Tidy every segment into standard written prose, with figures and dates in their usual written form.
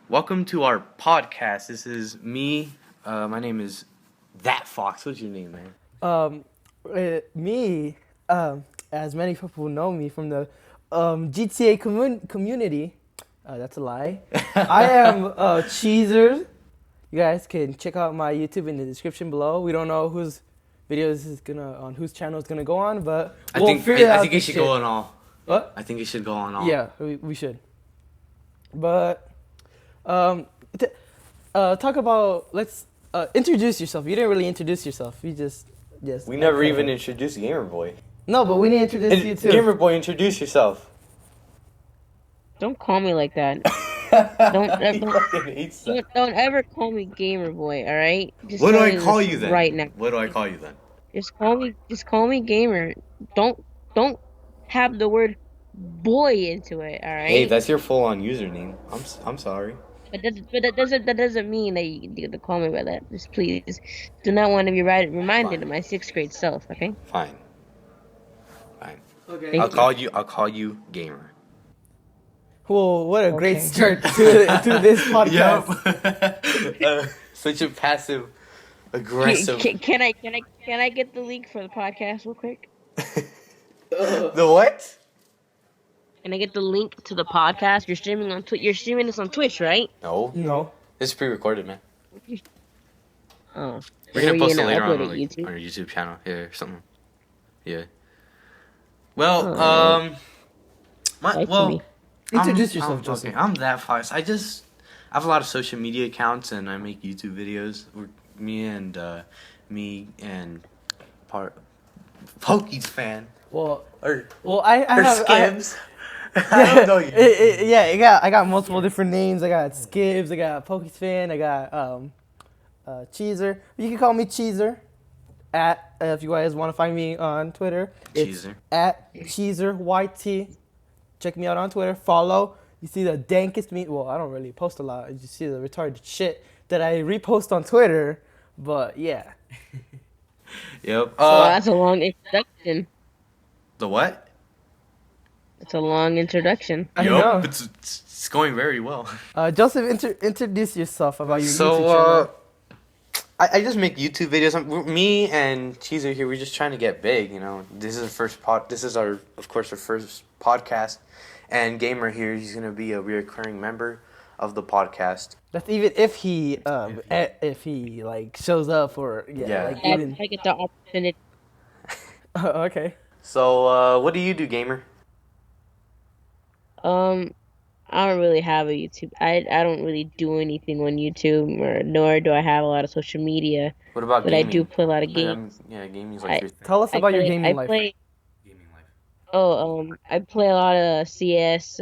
Welcome to our podcast. This is me. My name is That Fox. What's your name, man? Me, as many people know me from the GTA community, that's a lie. I am Cheezer. You guys can check out my YouTube in the description below. We don't know whose video this is on whose channel it's gonna go on, but we'll figure out. I think it should go on all. What? I think it should go on all. Yeah, we should. But talk about introduce yourself. You didn't really introduce yourself. You just We never even introduced Gamer Boy. No, but we need to introduce you too. Gamer Boy, introduce yourself. Don't call me like that. Don't ever call me Gamer Boy, all right? What do I call you then? Right now. What do I call you then? Just call me Gamer. Don't have the word boy into it, all right? Hey, that's your full-on username. I'm sorry. But that doesn't mean that you get to call me by that. Just please do not want to be reminded of my 6th grade self, okay? Fine. Okay. I'll call you Gamer. Well, what a great start to this podcast. Yep. Such a passive aggressive. Can I get the link for the podcast real quick? The what? Can I get the link to the podcast? You're streaming this on Twitch, right? No. It's pre-recorded, man. Oh. We're gonna post it later on our YouTube channel here or something. Yeah. Well, Introduce yourself, Joseph. Okay, I'm That Fox. I have a lot of social media accounts and I make YouTube videos. Me and Pokey's fan. I have Skims. I don't know you. I got multiple different names. I got Skibbs, I got Pokey's fan, I got Cheezer. You can call me Cheezer. If you guys want to find me on Twitter, it's Cheezer. @CheezerYT. Check me out on Twitter. Follow. You see the dankest meme. Well, I don't really post a lot. You see the retarded shit that I repost on Twitter. But yeah. Yep. That's a long introduction. The what? It's a long introduction. I know. It's going very well. Joseph, introduce yourself about your YouTube channel. I just make YouTube videos. Me and Cheezer here, we're just trying to get big, you know. This is our first podcast. And Gamer here, he's gonna be a recurring member of the podcast. That's even if he like shows up or like even. I get the opportunity. Okay. So what do you do, Gamer? I don't really have a YouTube. I don't really do anything on YouTube, nor do I have a lot of social media. What about but gaming? I do play a lot of games. Gaming's like your thing. Tell us about your gaming life. Gaming life. I play a lot of CS,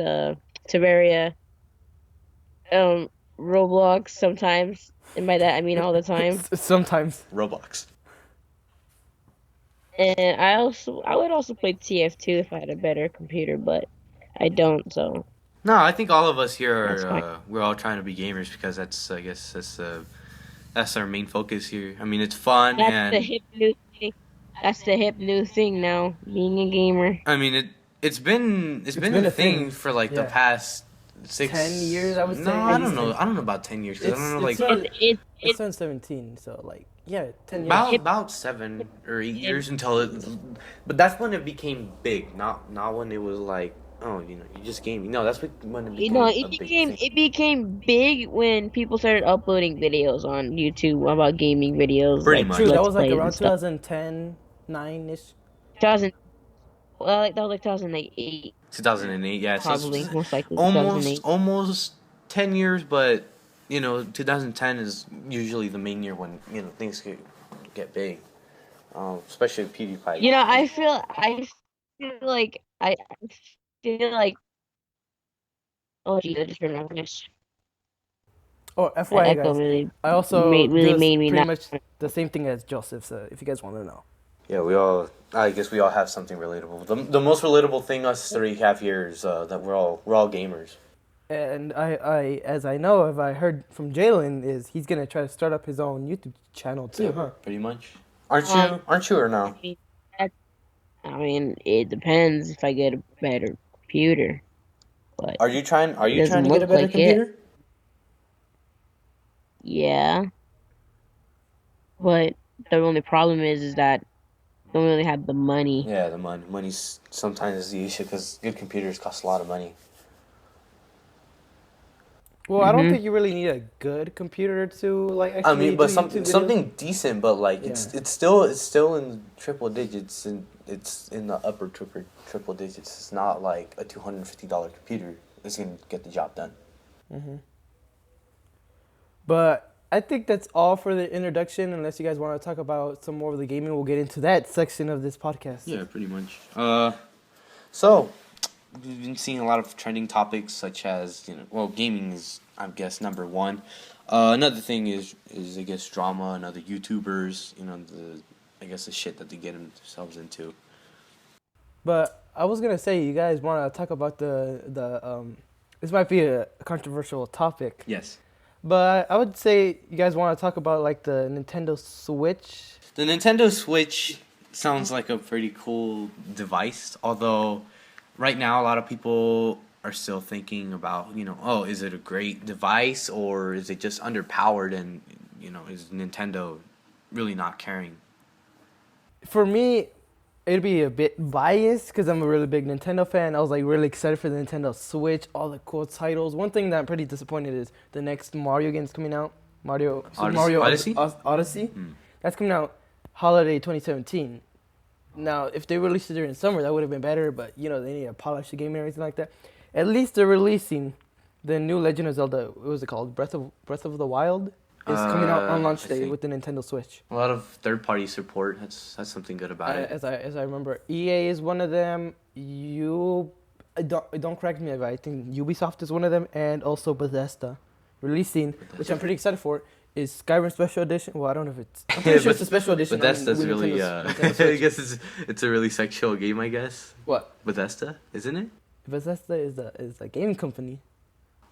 Terraria, Roblox sometimes, and by that I mean all the time. Sometimes. Roblox. And I would also play TF2 if I had a better computer, but I don't. So. No, I think all of us here are we're all trying to be gamers because that's our main focus here. I mean, it's fun The hip new thing. That's the hip new thing now, being a gamer. I mean, it's been a thing for like the past 10 years, I would say. No, I don't know. I don't know about 10 years. Cause I don't know, it's turned 17, so 10 years. About 7 or 8 years until it. But that's when it became big. Not when it was like, oh, you just gaming. No, that's when it became. It became big when people started uploading videos on YouTube about gaming videos. Pretty much. True, that was like around 2010, 9-ish. 2000. Well, that was like 2008. 2008, yeah. Probably, most likely. 2008. Almost 10 years, but 2010 is usually the main year when things get big, especially with PewDiePie. I feel like. Oh, geez, I just remembered this. Oh, FYI, guys. Really I also made me pretty much the same thing as Joseph, so if you guys want to know. Yeah, I guess we all have something relatable. The most relatable thing us three have here is that we're all gamers. And as I know, if I heard from Jalen, is he's gonna try to start up his own YouTube channel too, huh? Pretty much. Aren't you or no? I mean, it depends if I get a better computer. But Are you trying to get a better computer? Yeah, but the only problem is that don't really have the money. Yeah, the money's sometimes the issue because good computers cost a lot of money. Well, I don't Mhm. think you really need a good computer to like I actually mean, do but YouTube videos. something decent, but like Yeah. it's still in triple digits, and it's in the upper triple digits. It's not like a $250 computer is gonna get the job done. But I think that's all for the introduction. Unless you guys want to talk about some more of the gaming, we'll get into that section of this podcast. Yeah, pretty much. So we've been seeing a lot of trending topics such as well, gaming is I guess number one. Another thing is I guess drama and other YouTubers. I guess the shit that they get themselves into. But I was gonna say, you guys want to talk about the. This might be a controversial topic, Yes. but I would say you guys want to talk about like the Nintendo Switch. The Nintendo Switch sounds like a pretty cool device, although right now a lot of people are still thinking about, oh, is it a great device or is it just underpowered and, is Nintendo really not caring? For me, it'd be a bit biased because I'm a really big Nintendo fan. I was like really excited for the Nintendo Switch, all the cool titles. One thing that I'm pretty disappointed is the next Mario game's coming out. Super Mario Odyssey? Odyssey. Hmm. That's coming out holiday 2017. Now, if they released it during summer, that would have been better. But they need to polish the game and everything like that. At least they're releasing the new Legend of Zelda. What was it called? Breath of the Wild is coming out on launch I day think with the Nintendo Switch. a lot of third-party support. That's something good about it. As I remember, EA is one of them. Don't correct me if I think Ubisoft is one of them, and also Bethesda releasing, which I'm pretty excited for, is Skyrim Special Edition. Well, I don't know if it's. I'm pretty sure it's a special edition. Bethesda's on really. Nintendo I Switch. guess it's a really sexual game. I guess What? Bethesda, isn't it? Bethesda is a game company.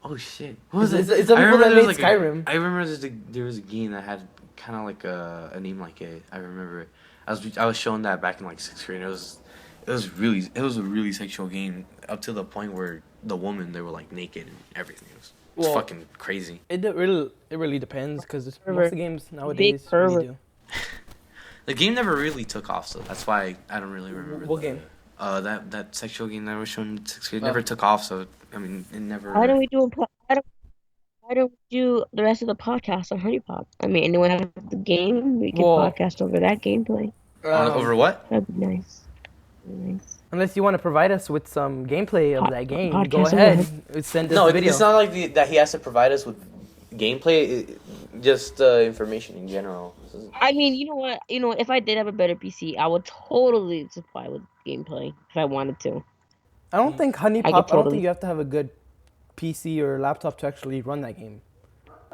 Oh shit! What was It's it? the people that there made was Skyrim. I remember there was a game that had kind of like a name like it. I remember. I was shown that back in like sixth grade. It was a really sexual game up to the point where the woman they were like naked and everything. It was Well, fucking crazy. It really depends because most of the games nowadays pervert. really do. The game never really took off, so that's why I don't really remember. What game? That sexual game that was shown in sixth grade Oh. never took off. So I mean, it never. Why don't we do why don't we do the rest of the podcast on Honey Pop? I mean, anyone have the game? We could Well, podcast over that gameplay. Over what? That'd be nice. Nice. Unless you want to provide us with some gameplay of that game, go Podcast ahead. Send us No, a video. it's not like that he has to provide us with gameplay. Just information in general. I mean, you know what? If I did have a better PC, I would totally supply with gameplay if I wanted to. I don't think Honey I Pop. could I don't totally. think you have to have a good PC or laptop to actually run that game.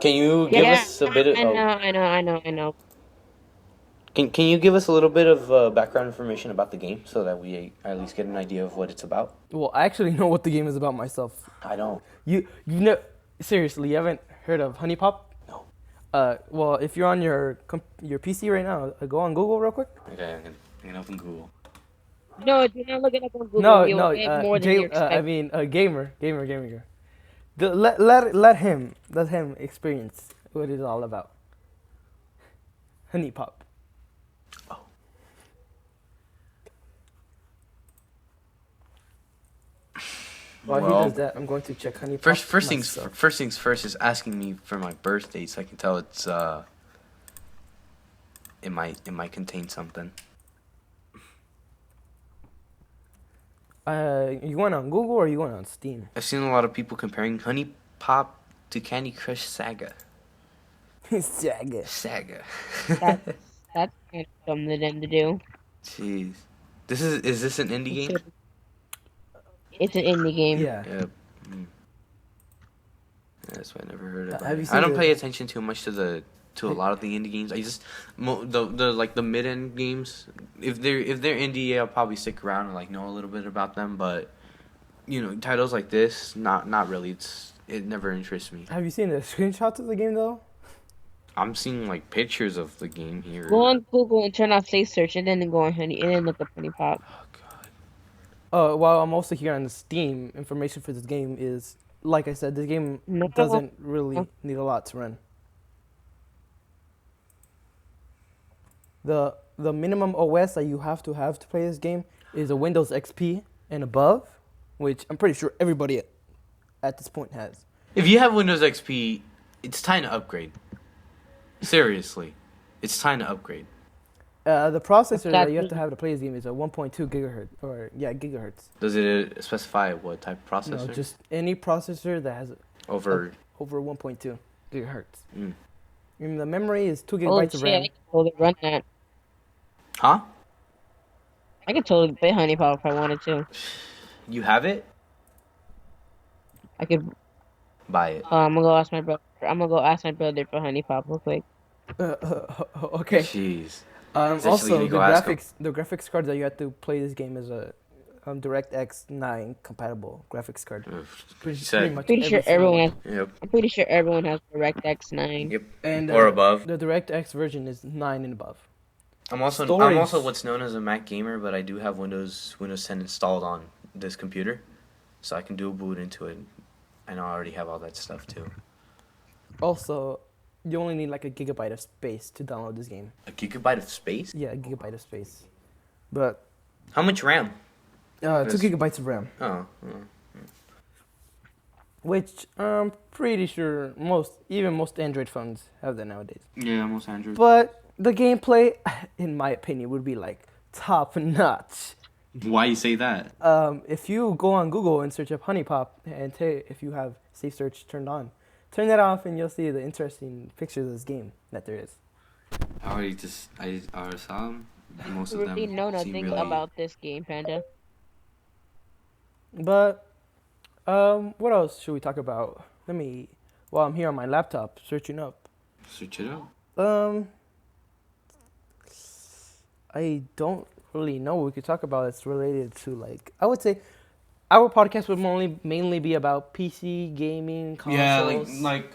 Can you give us a bit of? I know. Can you give us a little bit of background information about the game so that we at least get an idea of what it's about? Well, I actually know what the game is about myself. I don't. You know, seriously, you haven't heard of Honey Pop? No. Well, if you're on your PC right now, go on Google real quick. Okay, I can open Google. No, do not look it up on Google. No, You'll no, get more than you expect. I mean, gamer. Let him experience what it's all about. Honey Pop. Oh. While Well, he does that, I'm going to check Honey Pop. First things myself. first is asking me for my birthday, so I can tell it's it might contain something. You going on Google or you going on Steam? I've seen a lot of people comparing Honey Pop to Candy Crush Saga. Saga. Saga. That's kind of dumb of them to do. Jeez. Is this an indie game? It's an indie game. Yeah. Yep. Mm. Yeah, that's why I never heard of Have you it. seen I don't the- pay attention too much to a lot of the indie games. I just the like the mid end games. If they're indie, I'll probably stick around and like know a little bit about them. But titles like this, not really. It never interests me. Have you seen the screenshots of the game though? I'm seeing like pictures of the game here. Go on Google and turn off safe search, and then go on Honey, and then look up Honey Pop. Oh god. While I'm also here on the Steam, information for this game is, like I said, this game No. doesn't really need a lot to run. the minimum OS that you have to play this game is a Windows XP and above, which I'm pretty sure everybody at this point has. If you have Windows XP, it's time to upgrade. Seriously, it's time to upgrade. The processor that you have to play this game is a 1.2 gigahertz gigahertz. Does it specify what type of processor? No, just any processor that has over 1.2 gigahertz. Mm. And the memory is 2 gigabytes of RAM. I can totally run that. Huh? I could totally play Honey Pop if I wanted to. You have it? I could Buy it. I'm gonna go ask my brother. I'm gonna go ask my brother for Honey Pop real quick. Okay. Jeez. Also, the graphics card that you have to play this game is a DirectX 9 compatible graphics card. Pretty sure everyone has. Yep. I'm pretty sure everyone has DirectX 9. Yep. And or above. The DirectX version is 9 and above. I'm also what's known as a Mac gamer, but I do have Windows 10 installed on this computer, so I can dual boot into it, and I already have all that stuff too. Also, you only need like a gigabyte of space to download this game. A gigabyte of space? Yeah, a gigabyte of space. But how much RAM? 2 gigabytes of RAM. Oh. Which I'm pretty sure most Android phones have that nowadays. Yeah, most Android. But the gameplay, in my opinion, would be like top notch. Why you say that? If you go on Google and search up Honey Pop, and if you have safe search turned on, turn that off and you'll see the interesting pictures of this game that there is. I already saw them. Most of them really know nothing about this game, Panda. But what else should we talk about? While I'm here on my laptop searching up. Search it up. I don't really know what we could talk about that's related to, like, I would say our podcast would mainly be about PC gaming consoles. Yeah, like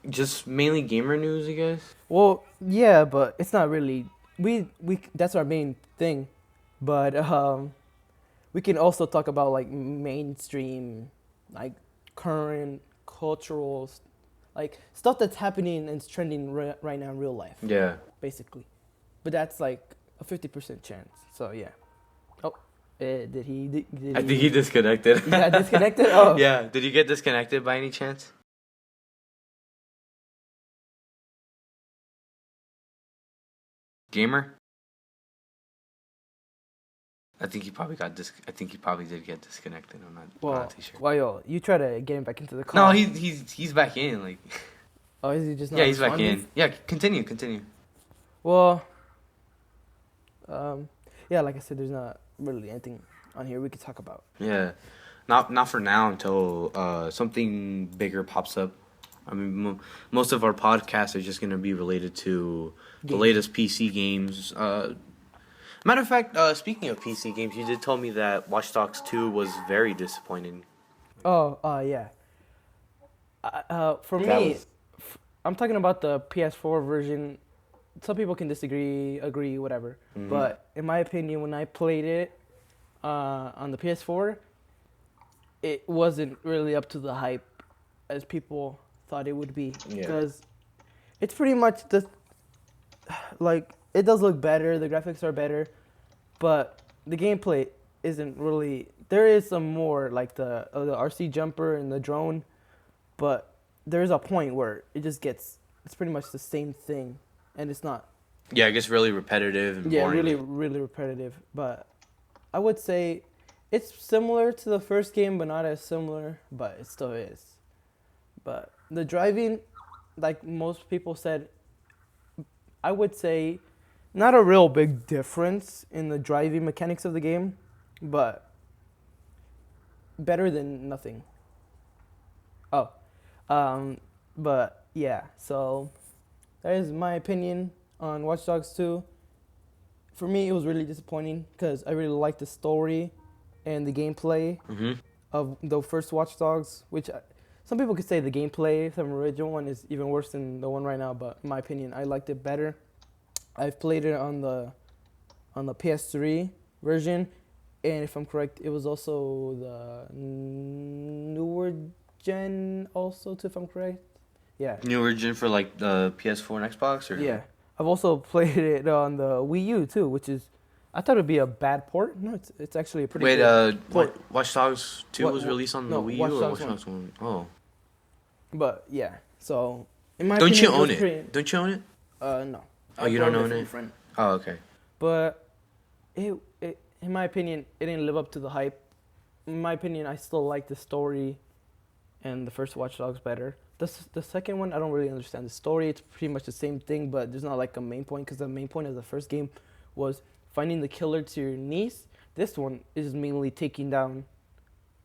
just mainly gamer news, I guess. Well, yeah, but it's not really we that's our main thing. But we can also talk about like mainstream, like current cultural, like stuff that's happening and it's trending right now in real life. Yeah. Basically. But that's like a 50% chance. So yeah. Oh, did he? I think he disconnected. He got disconnected? Oh. Yeah. Did you get disconnected by any chance? Gamer? I think he probably did get disconnected. I'm not too sure. Well, yo, you try to get him back into the call. No, he's back in. Like. Oh, is he just not? Yeah, he's back in. Yeah, continue. Well, yeah, like I said, there's not really anything on here we could talk about. Yeah, not for now until something bigger pops up. I mean, most of our podcasts are just gonna be related to the latest PC games. Matter of fact, speaking of PC games, you did tell me that Watch Dogs 2 was very disappointing. Oh, yeah. For me, I'm talking about the PS4 version. Some people can disagree, agree, whatever. Mm-hmm. But in my opinion, when I played it on the PS4, it wasn't really up to the hype as people thought it would be. Because it's pretty much like, it does look better, the graphics are better, but the gameplay isn't really. There is some more, like the RC jumper and the drone, but there's a point where it's pretty much the same thing, and it's not. Yeah, it gets really repetitive and boring. Yeah, really, really repetitive. But I would say it's similar to the first game, but not as similar, but it still is. But the driving, like most people said, I would say not a real big difference in the driving mechanics of the game, but better than nothing. But yeah, so that is my opinion on Watch Dogs 2. For me, it was really disappointing because I really liked the story and the gameplay of the first Watch Dogs, which some people could say the gameplay from the original one is even worse than the one right now, but in my opinion, I liked it better. I've played it on the PS3 version, and if I'm correct, it was also the newer gen also, if I'm correct. Yeah. Newer gen for like the PS4 and Xbox, or? Yeah. I've also played it on the Wii U too, which is I thought it'd be a bad port. No, it's actually a pretty Wait, good port. Watch Dogs 2 What- was released on no, the Wii Watch U or Dogs Watch Dogs 1? Oh. But yeah, so in my Don't opinion, you own was it? pretty, Don't you own it? no. Oh, you don't borrowed own from a it? friend. Oh, okay. But it in my opinion, it didn't live up to the hype. In my opinion, I still like the story and the first Watch Dogs better. The second one, I don't really understand the story. It's pretty much the same thing, but there's not like a main point because the main point of the first game was finding the killer to your niece. This one is mainly taking down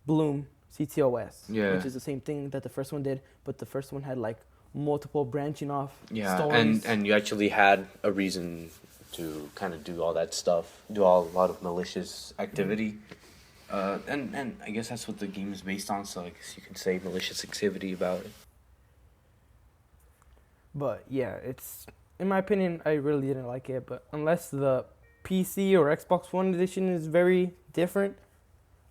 Bloom CTOS, Yeah. which is the same thing that the first one did, but the first one had like multiple branching off Yeah, stories. and you actually had a reason to kind of do all that stuff, do a lot of malicious activity. And I guess that's what the game is based on, so I guess you can say malicious activity about it. But yeah, it's in my opinion, I really didn't like it. But unless the PC or Xbox One edition is very different,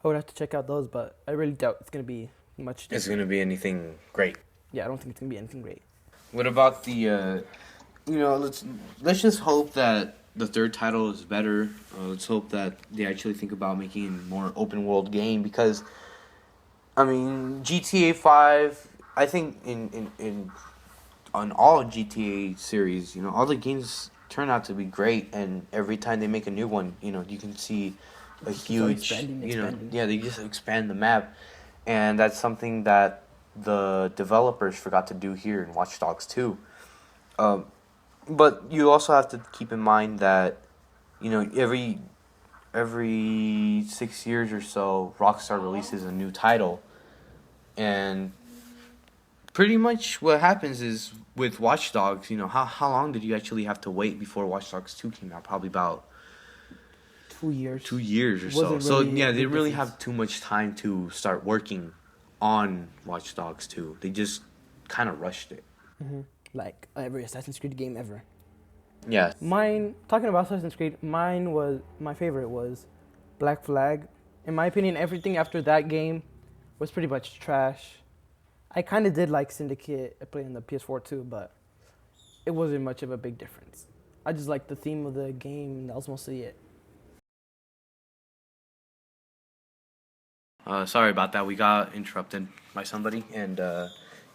I would have to check out those. But I really doubt it's gonna be much It's different. gonna be anything great. Yeah, I don't think it's gonna be anything great. What about the, let's just hope that the third title is better. Let's hope that they actually think about making a more open world game because, I mean, GTA 5, I think in on all GTA series, all the games turn out to be great, and every time they make a new one, you can see a huge, expanding. yeah, they just expand the map, and that's something that the developers forgot to do here in Watch Dogs 2. But you also have to keep in mind that, every 6 years or so, Rockstar releases a new title, and pretty much what happens is with Watch Dogs, how long did you actually have to wait before Watch Dogs 2 came out? Probably about 2 years. 2 years or so. Wasn't So really yeah, a they big didn't really difference. have too much time to start working on Watch Dogs 2. They just kind of rushed it. Like every Assassin's Creed game ever. Yeah. Mine, talking about Assassin's Creed, my favorite was Black Flag. In my opinion, everything after that game was pretty much trash. I kind of did like Syndicate. I played on the PS4 too, but it wasn't much of a big difference. I just liked the theme of the game, and that was mostly it. Sorry about that. We got interrupted by somebody, and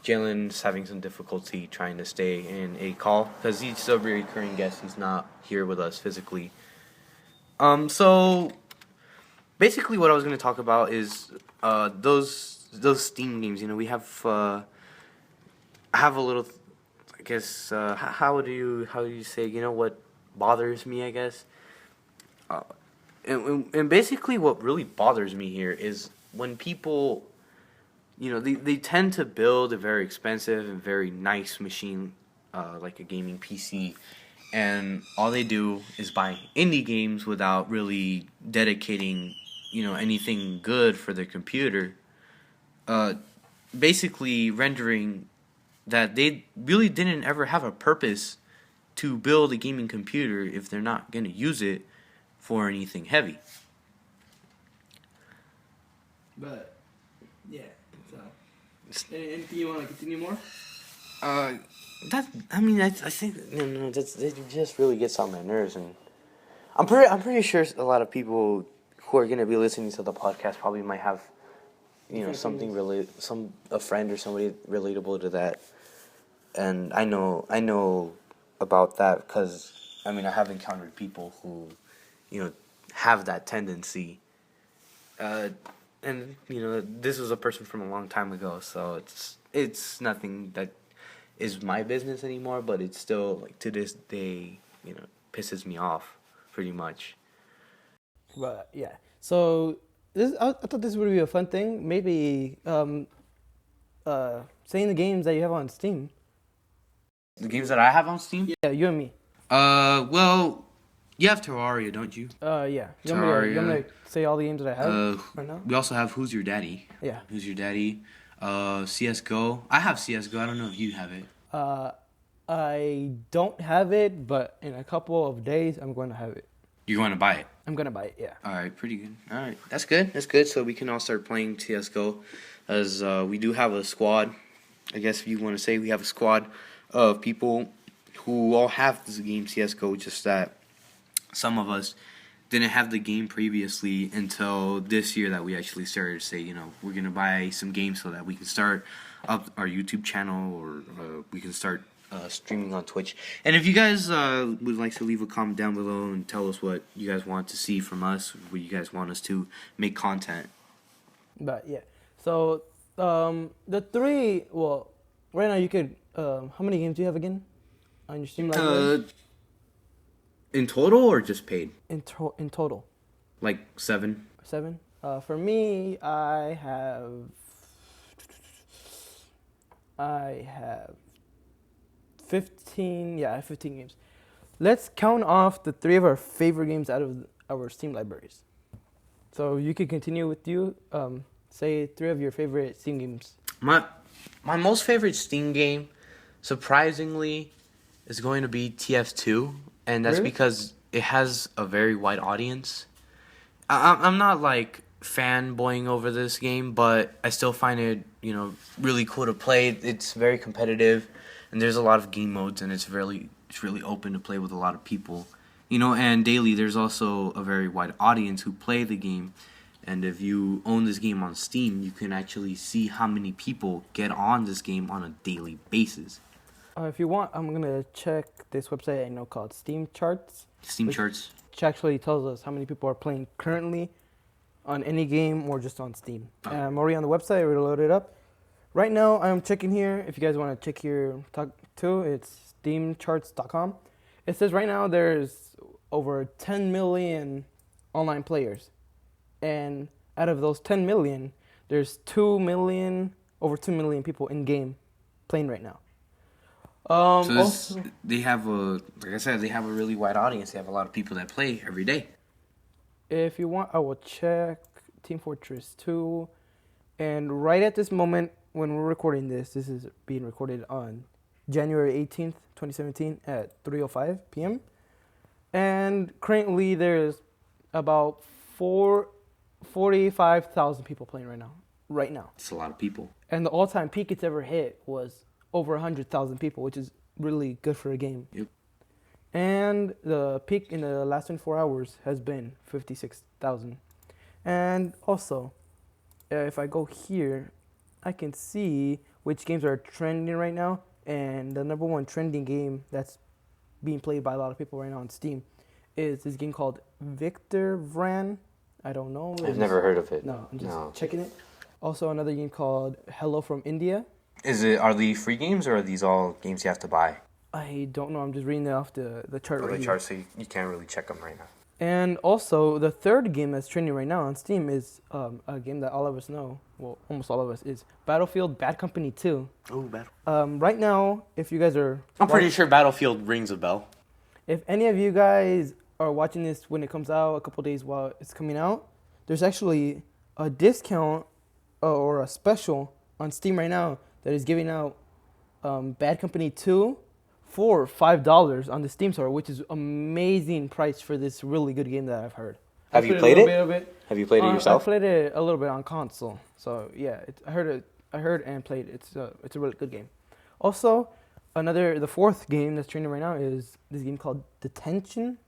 Jalen's having some difficulty trying to stay in a call because he's a recurring guest. He's not here with us physically. So basically, what I was going to talk about is those Steam games. We have a little. I guess how do you say? What bothers me? I guess. And basically, what really bothers me here is when people, they tend to build a very expensive and very nice machine, like a gaming PC, and all they do is buy indie games without really dedicating, anything good for their computer. Basically rendering that they really didn't ever have a purpose to build a gaming computer if they're not going to use it for anything heavy. But yeah, so anything you want to continue more? I think that just really gets on my nerves, and I'm pretty sure a lot of people who are gonna be listening to the podcast probably might have, something a friend or somebody relatable to that, and I know about that because I have encountered people who, have that tendency. And this was a person from a long time ago, so it's nothing that is my business anymore, but it's still like to this day, pisses me off pretty much. But yeah, so I thought this would be a fun thing. Maybe saying the games that you have on Steam. The games that I have on Steam? Yeah, you and me. Well, you have Terraria, don't you? Yeah. You want me to say all the games that I have right now? We also have Who's Your Daddy? Yeah. Who's Your Daddy? CS:GO. I have CS:GO. I don't know if you have it. I don't have it, but in a couple of days, I'm going to have it. You're going to buy it? I'm going to buy it, yeah. All right, pretty good. All right, that's good. That's good. So we can all start playing CS:GO, as we do have a squad. I guess if you want to say we have a squad of people who all have this game CS:GO, just that some of us didn't have the game previously until this year that we actually started to say, we're going to buy some games so that we can start up our YouTube channel, or we can start streaming on Twitch. And if you guys would like to leave a comment down below and tell us what you guys want to see from us, what you guys want us to make content. But yeah, so the three. Well, right now you could. How many games do you have again on your Steam library? In total or just paid? In total. Like 7. 7. For me, I have 15. Yeah, I have 15 games. Let's count off the 3 of our favorite games out of our Steam libraries. So you could continue with you. Say 3 of your favorite Steam games. My most favorite Steam game, surprisingly, is going to be TF2, and that's Really? because it has a very wide audience. I'm not like fanboying over this game, but I still find it really cool to play. It's very competitive, and there's a lot of game modes, and it's really open to play with a lot of people. And daily there's also a very wide audience who play the game. And if you own this game on Steam, you can actually see how many people get on this game on a daily basis. If you want, I'm gonna check this website I know called Steam Charts. Steam Charts. Which actually tells us how many people are playing currently on any game or just on Steam. Oh. I'm already on the website. I already loaded it up. Right now, I'm checking here. If you guys want to check here too, it's steamcharts.com. It says right now there's over 10 million online players. And out of those 10 million, there's over 2 million people in game playing right now. They have like I said, they have a really wide audience. They have a lot of people that play every day. If you want, I will check Team Fortress 2. And right at this moment, when we're recording this is being recorded on January 18th, 2017 at 3:05 p.m. And currently there's about 45,000 people playing right now. It's a lot of people. And the all-time peak it's ever hit was over 100,000 people, which is really good for a game. Yep. And the peak in the last 24 hours has been 56,000. And also, if I go here, I can see which games are trending right now. And the number 1 trending game that's being played by a lot of people right now on Steam is this game called Victor Vran. I don't know. I've never heard of it. No, I'm just checking it. Also, another game called Hello from India. Are these free games, or are these all games you have to buy? I don't know. I'm just reading it off the chart right The here. chart, so you can't really check them right now. And also, the third game that's trending right now on Steam is a game that all of us know. Well, almost all of us is Battlefield Bad Company 2. Oh, Battle. Right now, if you guys are... I'm pretty sure Battlefield rings a bell. If any of you guys are watching this when it comes out, a couple days while it's coming out, there's actually a discount or a special on Steam right now that is giving out Bad Company 2 for $5 on the Steam store, which is amazing price for this really good game that I've heard. Have you played it? Have you played it yourself? I played it a little bit on console. So yeah, I heard and played it. It's a really good game. Also, the fourth game that's trending right now is this game called Detention.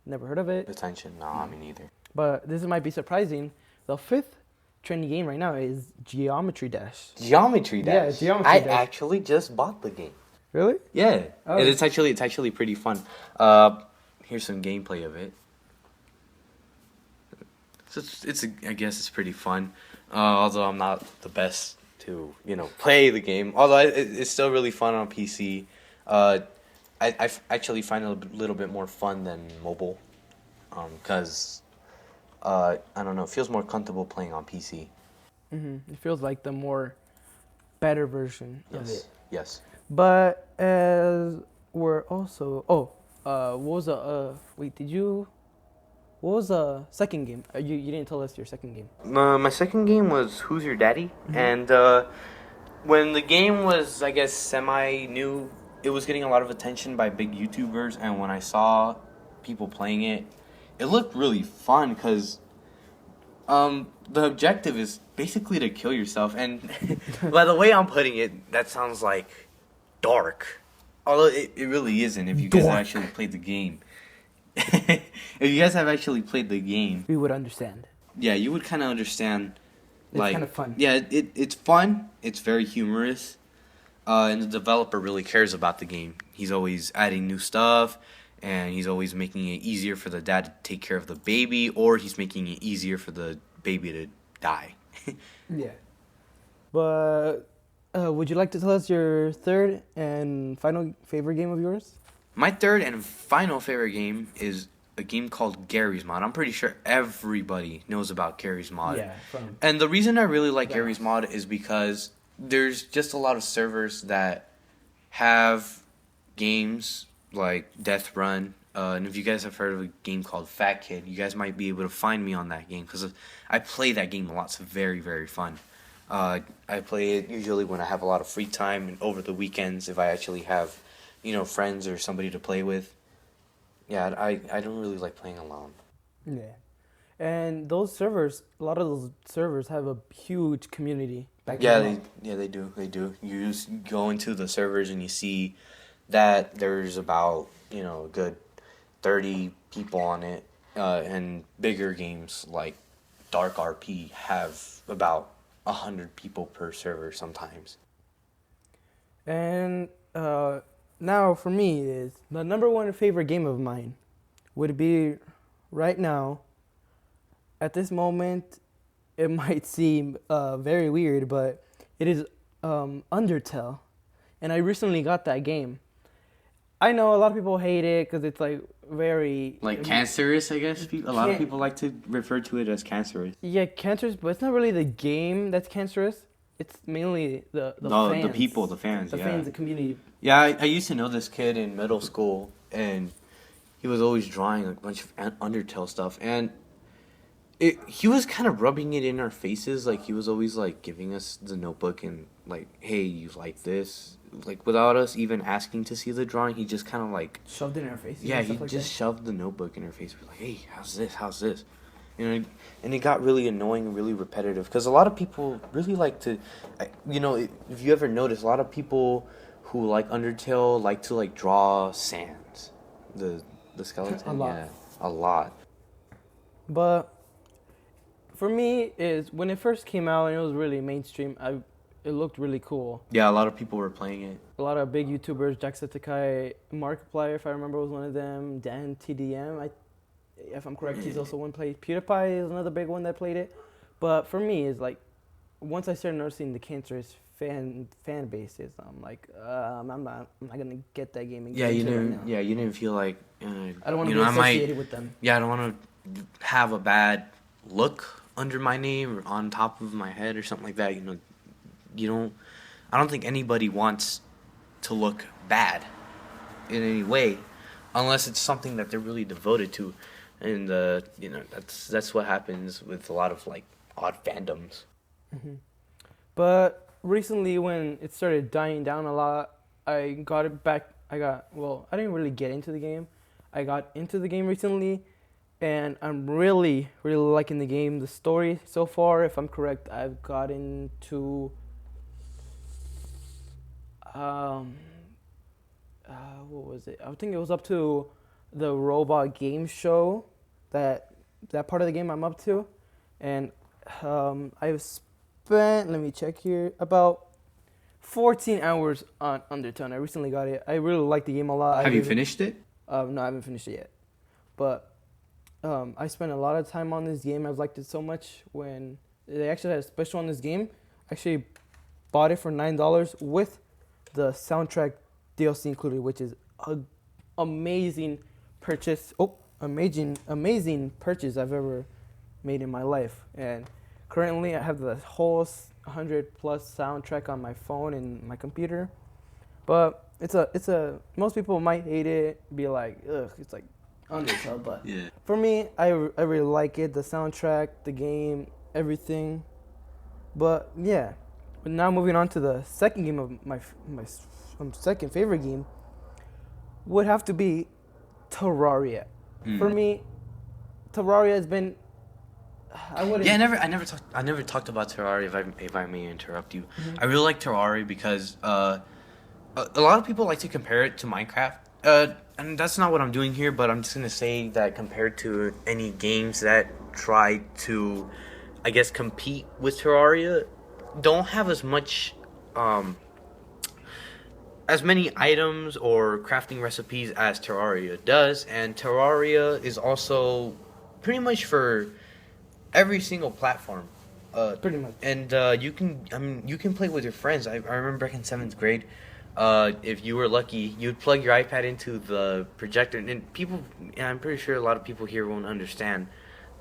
Never heard of it. Detention? No, me neither. But this might be surprising. The fifth trending game right now is Geometry Dash. Geometry Dash? Yeah, Geometry I Dash. actually just bought the game. Really? Yeah. Oh. It's actually pretty fun. Here's some gameplay of it. So I guess it's pretty fun. Although I'm not the best to play the game. Although it's still really fun on PC. I actually find it a little bit more fun than mobile. Because I don't know, it feels more comfortable playing on PC. It feels like the more better version of it. Yes. But as we're also what was the second game? You didn't tell us your second game. My second game was Who's Your Daddy? And when the game was, I guess, semi-new, it was getting a lot of attention by big YouTubers, and when I saw people playing it, it looked really fun because the objective is basically to kill yourself. And by the way I'm putting it, that sounds like dark. Although it really isn't if you guys Dork. actually played the game. If you guys have actually played the game, We would understand. yeah, you would kind of understand. It's Like, kind of fun. yeah, it's fun. It's very humorous. And the developer really cares about the game. He's always adding new stuff, and he's always making it easier for the dad to take care of the baby, or he's making it easier for the baby to die. Yeah. But would you like to tell us your third and final favorite game of yours? My third and final favorite game is a game called Gary's Mod. I'm pretty sure everybody knows about Gary's Mod. Yeah. From And the reason I really like Yeah. Gary's Mod is because there's just a lot of servers that have games like Death Run. And if you guys have heard of a game called Fat Kid, you guys might be able to find me on that game because I play that game a lot. It's very, very fun. I play it usually when I have a lot of free time and over the weekends if I actually have, friends or somebody to play with. Yeah, I don't really like playing alone. Yeah. And those servers, a lot of those servers have a huge community. Yeah, they do. They do. You just go into the servers and you see that there's about, a good 30 people on it. And bigger games like Dark RP have about 100 people per server sometimes. And now for me is the number one favorite game of mine would be right now. At this moment, it might seem very weird, but it is Undertale, and I recently got that game. I know a lot of people hate it because it's like very Cancerous, I guess. A lot of Can- people like to refer to it as cancerous. Yeah, cancerous, but it's not really the game that's cancerous. It's mainly the No, fans. the people, the fans, the yeah. fans, the community. Yeah, I used to know this kid in middle school, and he was always drawing a bunch of Undertale stuff, and he was kind of rubbing it in our faces. Like, he was always, like, giving us the notebook and, like, hey, you like this? Like, without us even asking to see the drawing, he just kind of, like... Shoved it in our faces. Yeah, and he stuff like just that. shoved the notebook in her face. We're like, hey, how's this? And it got really annoying and really repetitive. Because a lot of people really like to... if you ever notice, a lot of people who like Undertale like to, like, draw sands. The skeleton. A lot. Yeah, a lot. But for me, is when it first came out and it was really mainstream. It looked really cool. Yeah, a lot of people were playing it. A lot of big YouTubers, JustTwoGuys, Markiplier, if I remember, was one of them. Dan TDM, if I'm correct, he's also one played. PewDiePie is another big one that played it. But for me, it's like once I started noticing the cancerous fan bases, I'm like, I'm not gonna get that game. And Yeah, get you into it didn't. right now. Yeah, you didn't feel like. I don't want to be I associated with them. Yeah, I don't want to have a bad look under my name or on top of my head or something like that. You don't. I don't think anybody wants to look bad in any way, unless it's something that they're really devoted to, and that's what happens with a lot of like odd fandoms. Mm-hmm. But recently, when it started dying down a lot, I got it back. I didn't really get into the game. I got into the game recently, and I'm really, really liking the game. The story so far, if I'm correct, I've gotten to what was it? I think it was up to the robot game show. That part of the game I'm up to, and I've spent, let me check here, about 14 hours on Undertale. I recently got it. I really like the game a lot. Have you finished it? No, I haven't finished it yet. But I spent a lot of time on this game. I've liked it so much. When they actually had a special on this game, I actually bought it for $9 with the soundtrack DLC included, which is an amazing purchase. Amazing purchase I've ever made in my life. And currently, I have the whole 100+ soundtrack on my phone and my computer. But it's a most people might hate it, be like, ugh, it's like Undertale. But Yeah. for me, I really like it. The soundtrack, the game, everything. But yeah, but now moving on to the second game of my second favorite game would have to be Terraria. For me, Terraria has been. I wouldn't. Yeah, I never talked about Terraria. If I may interrupt you, I really like Terraria because a lot of people like to compare it to Minecraft. And that's not what I'm doing here, but I'm just gonna say that compared to any games that try to, I guess, compete with Terraria, don't have as many items or crafting recipes as Terraria does, and Terraria is also pretty much for every single platform. Pretty much. And you can play with your friends. I remember back in 7th grade, if you were lucky, you'd plug your iPad into the projector, and I'm pretty sure a lot of people here won't understand,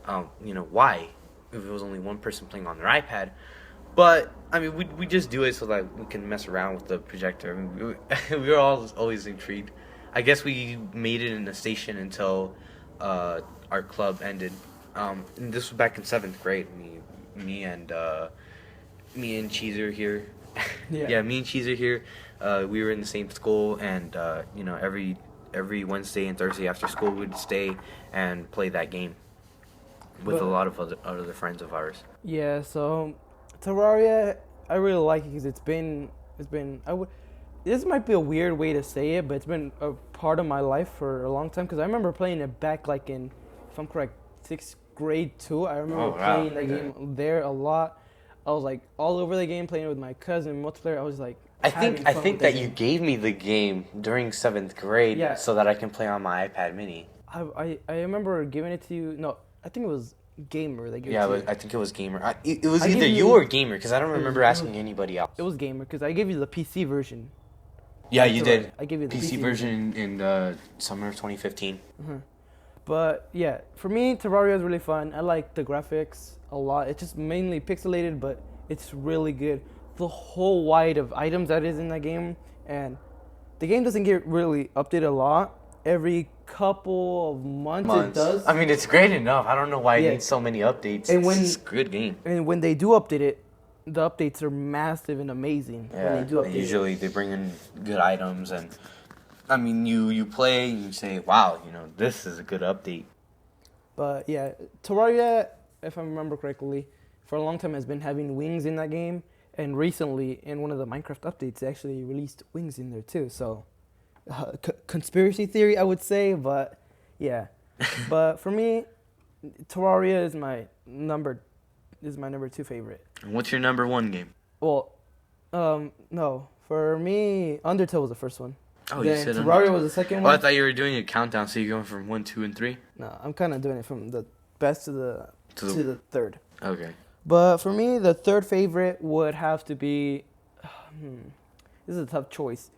why, if it was only one person playing on their iPad. But I mean, we just do it so that we can mess around with the projector. I mean, we were always intrigued. I guess we made it in the station until our club ended. And this was back in 7th grade. Me and Cheezer here. Yeah. Yeah, me and Cheezer here. We were in the same school, and every Wednesday and Thursday after school, we'd stay and play that game with a lot of other friends of ours. Yeah, so Terraria, I really like it because this might be a weird way to say it, but it's been a part of my life for a long time because I remember playing it back like in, if I'm correct, 6th grade too. I remember playing that game there a lot. I was like all over the game, playing it with my cousin, multiplayer. I was like, I think that you gave me the game during 7th grade, Yeah. so that I can play on my iPad Mini. I remember giving it to you. No, I think it was Gamer that gave Yeah, it to you. I think it was Gamer. It was I either gave you you- or Gamer, because I don't remember asking anybody else. It was Gamer because I gave you the PC version. Yeah, you did. I gave you the PC PC version in summer of 2015. But yeah, for me, Terraria is really fun. I like the graphics a lot. It's just mainly pixelated, but it's really good. The whole wide of items that is in that game, and the game doesn't get really updated a lot. Every couple of months it does. I mean, it's great enough. I don't know why Yeah. it needs so many updates. And when- It's a good game. And when they do update it, the updates are massive and amazing. Yeah, When they do update it. usually they bring in good items, and I mean, you play and you say, wow, this is a good update. But yeah, Terraria, if I remember correctly, for a long time has been having wings in that game. And recently, in one of the Minecraft updates, they actually released wings in there too. So, conspiracy theory, I would say, but yeah. But for me, Terraria is my number 2 favorite. And what's your number 1 game? Well, no, for me, Undertale was the first one. Oh, Then you said Terraria was the second Oh, I one. thought you were doing a countdown, so you're going from 1, 2, and 3? No, I'm kind of doing it from the best to the third. Okay. But for me, the third favorite would have to be. This is a tough choice.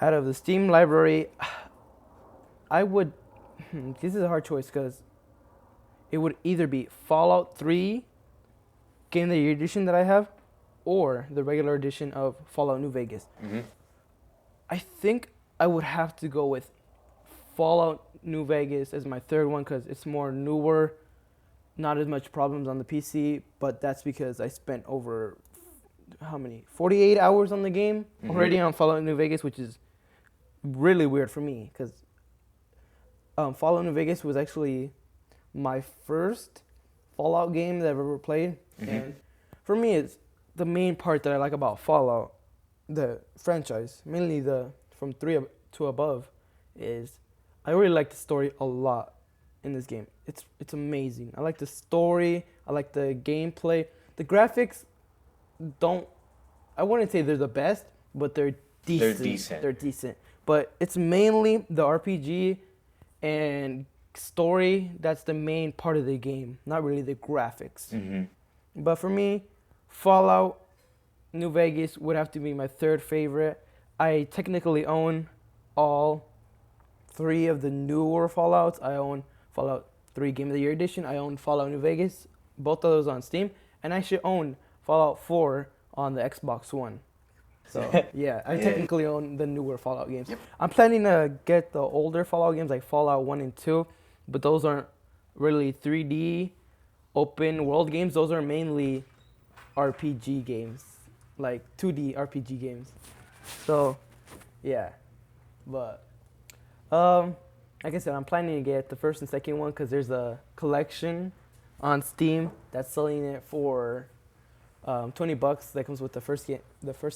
Out of the Steam library, I would. This is a hard choice because it would either be Fallout 3 Game of the Year edition that I have, or the regular edition of Fallout New Vegas. Mm-hmm. I think I would have to go with Fallout New Vegas as my third one because it's more newer, not as much problems on the PC, but that's because I spent over 48 hours on the game already on Fallout New Vegas, which is really weird for me because Fallout New Vegas was actually my first Fallout game that I've ever played. And for me, it's the main part that I like about Fallout, the franchise, mainly from 3 to above, is I really like the story a lot in this game. It's amazing. I like the story. I like the gameplay. The graphics I wouldn't say they're the best, but they're decent. They're decent. But it's mainly the RPG and story that's the main part of the game, not really the graphics. But for me, Fallout New Vegas would have to be my third favorite. I technically own all 3 of the newer Fallouts. I own Fallout 3 Game of the Year Edition. I own Fallout New Vegas. Both of those on Steam. And I actually own Fallout 4 on the Xbox One. So, yeah, I technically own the newer Fallout games. Yep. I'm planning to get the older Fallout games like Fallout 1 and 2, but those aren't really 3D open world games. Those are mainly RPG games, like 2D RPG games. So, yeah. But, like I said, I'm planning to get the first and second one because there's a collection on Steam that's selling it for $20 that comes with the first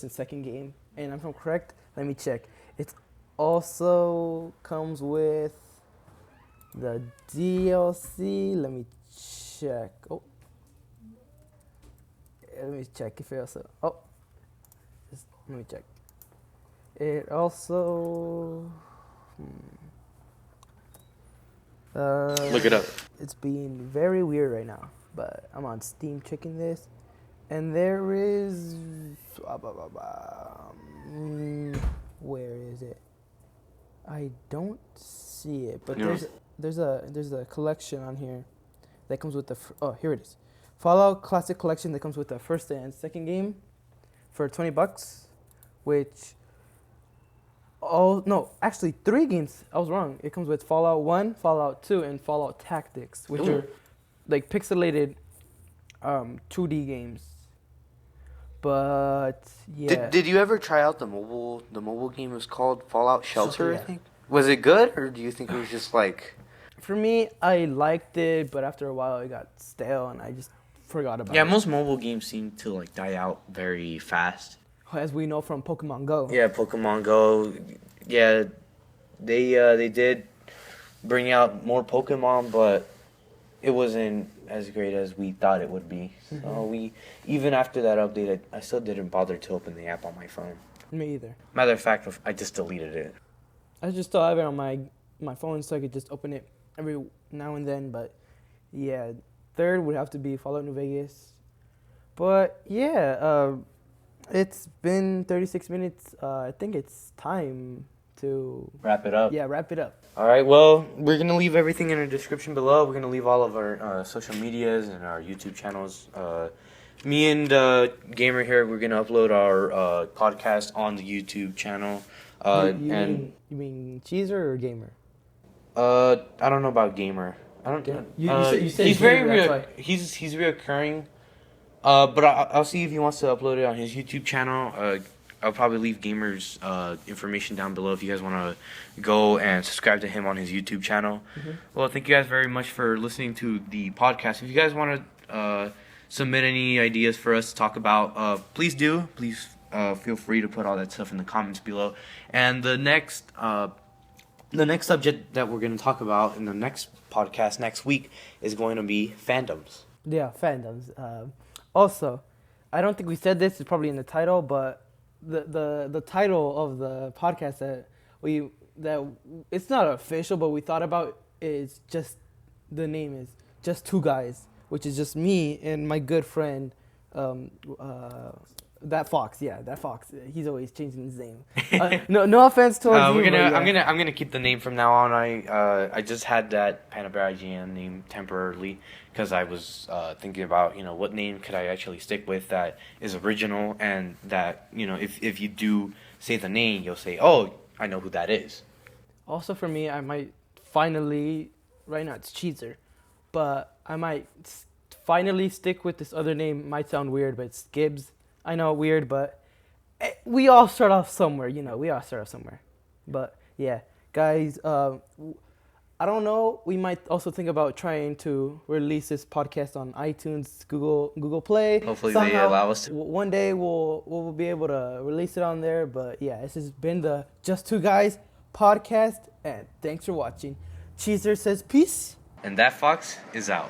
and second game. and if I'm correct, let me check. It also comes with the DLC. Let me check. Oh, let me check if it also. Oh, let me check. It also. Look it up. It's being very weird right now, but I'm on Steam checking this, and there is. Where is it? I don't see it, but Yeah. there's a collection on here that comes with the. Here it is. Fallout Classic Collection that comes with the first and second game for $20, which. Oh, no, actually 3 games. I was wrong. It comes with Fallout 1, Fallout 2, and Fallout Tactics, which Ooh. are like pixelated 2D games. But yeah. Did you ever try out the mobile? The mobile game was called Fallout Shelter, Yeah. I think. Was it good, or do you think it was just like? For me, I liked it, but after a while it got stale and I just forgot about Yeah, it. most mobile games seem to like die out very fast. As we know from Pokemon Go. Yeah, Pokemon Go. Yeah, they did bring out more Pokemon, but it wasn't as great as we thought it would be. So we even after that update, I still didn't bother to open the app on my phone. Me either. Matter of fact, I just deleted it. I just still have it on my phone so I could just open it every now and then. But yeah, third would have to be Fallout New Vegas. But yeah, it's been 36 minutes. I think it's time to Wrap it up. wrap it up. All right. Well, we're gonna leave everything in the description below. We're gonna leave all of our social medias and our YouTube channels. Me and Gamer here, we're gonna upload our podcast on the YouTube channel. You mean Cheezer or Gamer? I don't know about Gamer. I don't. You said he's Gamer, very that's why. he's reoccurring. But I'll see if he wants to upload it on his YouTube channel. I'll probably leave Gamer's information down below if you guys want to go and subscribe to him on his YouTube channel. Well, thank you guys very much for listening to the podcast. If you guys want to submit any ideas for us to talk about, please do. Please feel free to put all that stuff in the comments below. And the next subject that we're going to talk about in the next podcast next week is going to be fandoms. Yeah, fandoms. Also, I don't think we said this. It's probably in the title, but the title of the podcast that it's not official, but we thought about is just the name is Just Two Guys, which is just me and my good friend, that Fox. Yeah, that Fox. He's always changing his name. No offense towards you. We're gonna. But yeah. I'm gonna keep the name from now on. I just had that Panabera IGN name temporarily because I was thinking about what name could I actually stick with that is original and that if you do say the name you'll say, oh, I know who that is. Also for me, I might finally, right now it's Cheezer, but I might finally stick with this other name. Might sound weird, but it's Gibbs. I know, weird, but we all start off somewhere, we all start off somewhere. But yeah, guys, I don't know. We might also think about trying to release this podcast on iTunes, Google Play. Hopefully Somehow, they allow us to. One day we'll be able to release it on there. But yeah, this has been the Just Two Guys podcast, and thanks for watching. Cheezer says peace. And that fox is out.